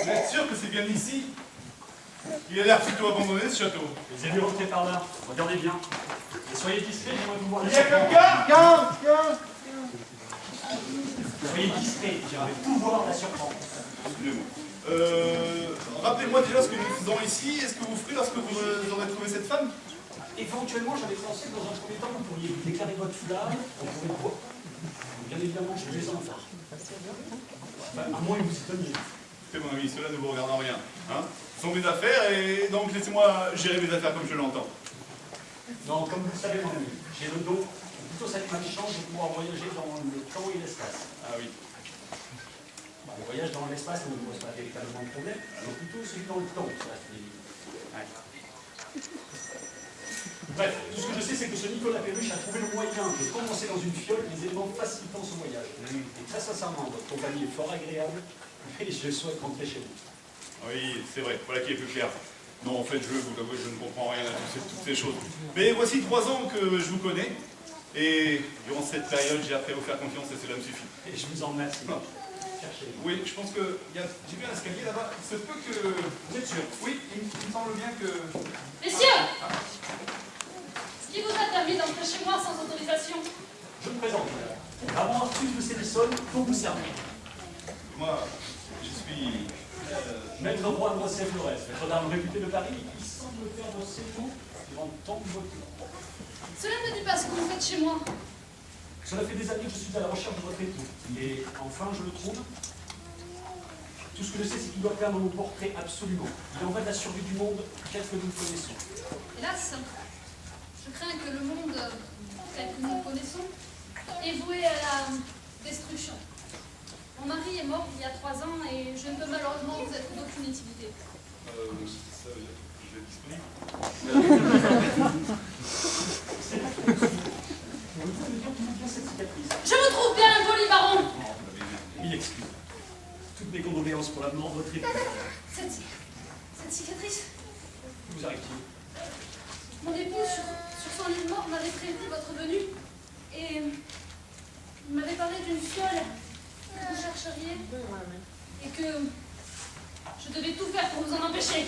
Vous êtes sûr que c'est bien ici? Il a l'air plutôt abandonné ce château. Les élus rentrez par là. Regardez bien. Et soyez discrets, j'aimerais vous voir les Il y a quelqu'un? Soyez discrets, j'aimerais tout voir la surprendre. Rappelez-moi déjà ce que nous faisons ici. Est-ce que vous ferez lorsque vous aurez trouvé cette femme? Éventuellement, j'avais pensé que dans un premier temps, vous pourriez déclarer votre flamme, on pourrait voir. Bien évidemment, je vais en faire. Enfin, à moins que vous y teniez. Écoutez, mon ami, cela ne vous regarde en rien. Hein, ce sont mes affaires, et donc laissez-moi gérer mes affaires comme je l'entends. Non, comme vous le savez, mon ami, j'ai le don, plutôt cette malchance de pouvoir voyager dans le temps et l'espace. Ah oui. Le voyage dans l'espace ne me pose pas véritablement de problème, mais plutôt celui dans le temps, ça reste des limites. Bref, tout ce que je sais, c'est que ce Nicolas Perruche a trouvé le moyen de condenser dans une fiole les éléments facilitant son voyage. Et très sincèrement, votre compagnie est fort agréable, et je souhaite rentrer chez vous. Oui, c'est vrai, voilà qui est plus clair. Non, en fait, je vous avoue, je ne comprends rien à toutes ces choses. Mais voici 3 ans que je vous connais, et durant cette période, j'ai appris à vous faire confiance, et cela me suffit. Et je vous en remercie. Cherchez. Oui, je pense que j'ai vu un escalier là-bas. Il se peut que... Vous êtes sûr? Oui, il me semble bien que... Messieurs! Qui vous a permis d'entrer chez moi sans autorisation? Je me présente, madame. Avant Arthus de Célessonne, pour vous servir. Moi, je suis... Maître roi de Rossel-Flores, maître d'armes réputé de Paris, qui semble faire vos séjours durant tant de votre temps. Cela ne dit pas ce que vous faites chez moi. Cela fait des années que je suis à la recherche de votre époux. Et enfin, je le trouve. Tout ce que je sais, c'est qu'il doit perdre mon portrait absolument. Il en va de la survie du monde tel que nous le connaissons. Hélas, je crains que le monde tel que nous le connaissons est voué à la destruction. Mon mari est mort il y a 3 ans et je ne peux malheureusement vous être d'aucune utilité. Ça veut dire que je vais être disponible. Je vous trouve bien impoli, baron! Mille excuses. Toutes mes condoléances pour la mort de votre époux. Cette cicatrice? Que vous arrive-t-il? Mon époux, sur son lit de mort, m'avait prévenu votre venue et il m'avait parlé d'une fiole que vous chercheriez et que je devais tout faire pour vous en empêcher.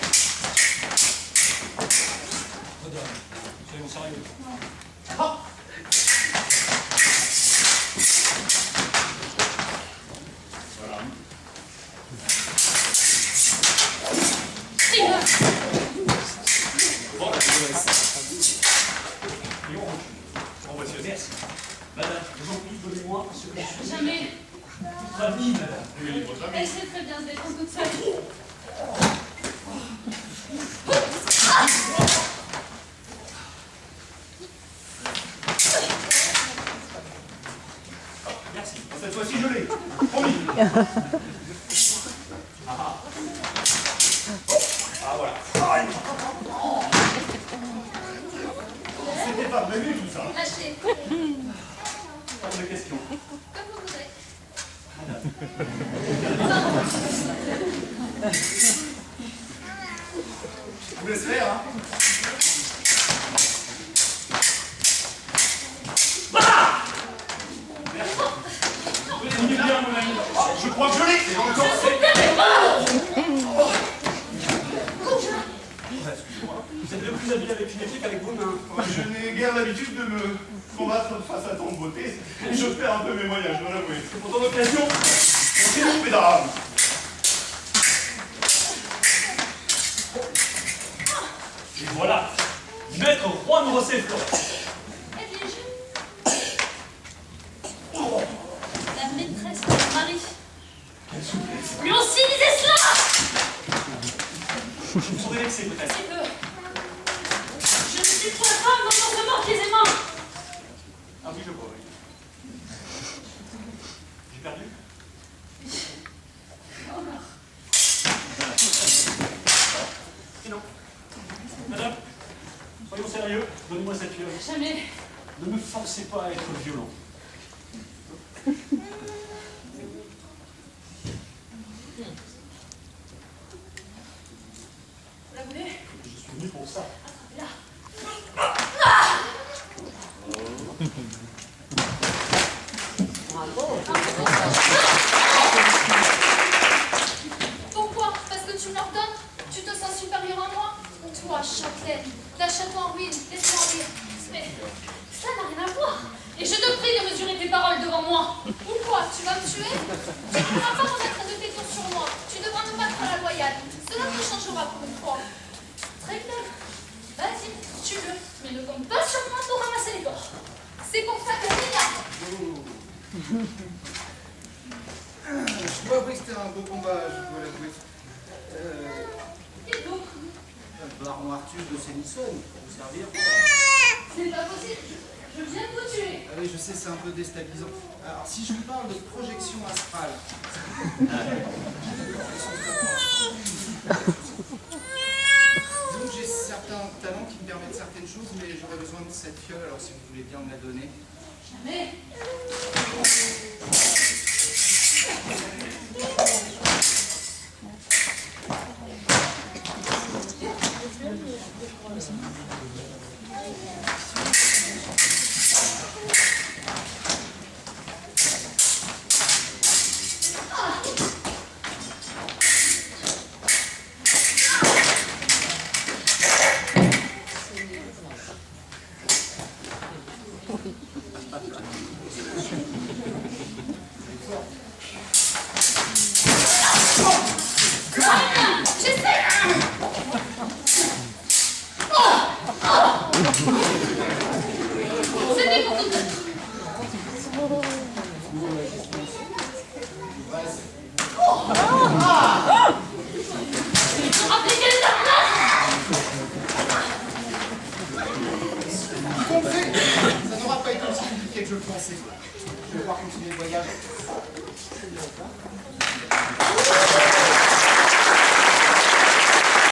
Madame, soyons sérieux. Non. Ah! Voilà. Dis-moi! Bon, Et on recule. bon, voici. Merci. Madame, je vous en prie, donnez-moi ce que je suis. Jamais. Votre ami, madame. Oui, votre ami. Elle sait très bien se défendre toute seule. Merci. Cette fois-ci, je l'ai. Promis. Ah, voilà. C'était pas prévu tout ça. Lâchez. Pas de question. Comme vous voudrez. Je vous laisse faire, hein. On est bien, mon ami. Je crois que je l'ai. Encore, excusez-moi. Vous êtes le plus habile avec une épée qu'avec vos mains. Je n'ai guère l'habitude de me combattre face à tant de beauté. Je perds un peu mes moyens, je dois l'avouer. C'est pour ton occasion. Continuons, mesdames. Et voilà, maître roi de Rossel-Flores. Eh bien, la maîtresse de mon mari. Lui aussi disait cela! Je vous serais vexé peut-être. C'est peu. Je ne suis point femme dans ce mort aisément. Ah oui, je vois, oui. J'ai perdu? Et non. Madame, soyons sérieux, donnez-moi cette fiole. Jamais. Ne me forcez pas à être violent. Vous la voulez? Je suis venu pour ça. Là. Pourquoi? Parce toi, Châtelaine, d'un château en ruine, laisse-moi rire. Mais cela n'a rien à voir. Et je te prie de mesurer tes paroles devant moi. Ou quoi, tu vas me tuer? Tu ne pourras pas remettre de tes tours sur moi. Tu devras me battre à la loyale. Cela te changera pour une fois. Très bien. Vas-y, tue-le. Mais ne compte pas sur moi pour ramasser les corps. C'est pour ça que c'est là. Je dois avouer que c'était un beau combat, je dois l'avouer. Et donc, Baron Arthur de Sénisson, pour vous servir. c'est pas possible. Je viens de vous tuer. Ah oui, je sais, c'est un peu déstabilisant. Alors, si je vous parle de projection astrale. Donc, j'ai certains talents qui me permettent certaines choses, mais j'aurais besoin de cette fiole, alors si vous voulez bien me la donner. Jamais. C'était pour tout. Vous comprenez? Ça n'aura pas été aussi compliqué que je le pensais. Je vais pouvoir continuer le voyage.